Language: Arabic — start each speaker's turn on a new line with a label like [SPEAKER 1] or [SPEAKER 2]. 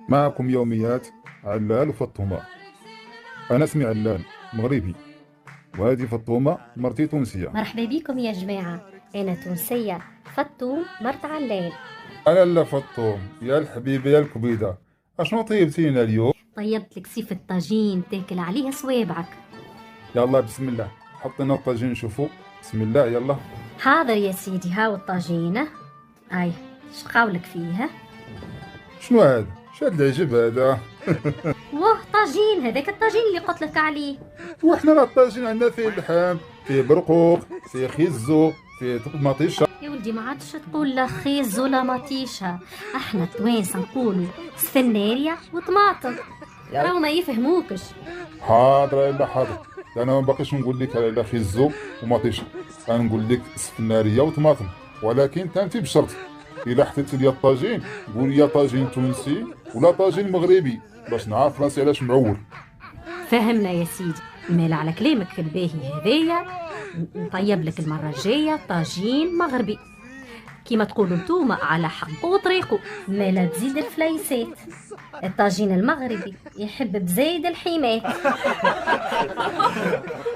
[SPEAKER 1] معكم يوميات علال وفطومة. أنا اسمي علال مغربي، وهذه فطومة مرتي تونسية.
[SPEAKER 2] مرحبا بكم يا جماعة، أنا تونسية فطوم مرت علال.
[SPEAKER 1] أنا لا فطوم يا الحبيبة يا الكبيدة، أشنو طيبتينا اليوم؟
[SPEAKER 2] طيبت لك سيف الطاجين تاكل عليها صوابعك.
[SPEAKER 1] يلا بسم الله، حطينا الطاجين نشوفو. بسم الله يلا.
[SPEAKER 2] حاضر يا سيدي، هاو الطاجينة. أي شقاولك فيها.
[SPEAKER 1] شنو هذا؟ شاد العجب هذا.
[SPEAKER 2] واه طاجين، هذاك الطاجين اللي قلت لك عليه.
[SPEAKER 1] وإحنا راه الطاجين عندنا فيه اللحم، فيه برقوق، فيه خيزو، فيه طماطيشة.
[SPEAKER 2] يا ولدي ما عادش تقول لا خيز ولا مطيشة، احنا التوانسة نقولوا سفناريا وطماطم، راهو ما يفهموكش.
[SPEAKER 1] حاضر يلا حاضر، انا ما باقيش نقول لك على خيزو ومطيشه، انا نقول لك سفناريه وطماطم، ولكن تانتي بشرط الا حطيتي لي الطاجين قول لي طاجين تونسي ولا طاجين مغربي باش نعرف راسي علاش معور.
[SPEAKER 2] فهمنا يا سيدي، مال على كلامك الباهي هذايا نطيب لك المرة الجاية طاجين مغربي كيما تقولوا نتوما، على حقه وطريقه، مالا تزيد الفليسات. الطاجين المغربي يحب بزايد الحيمات.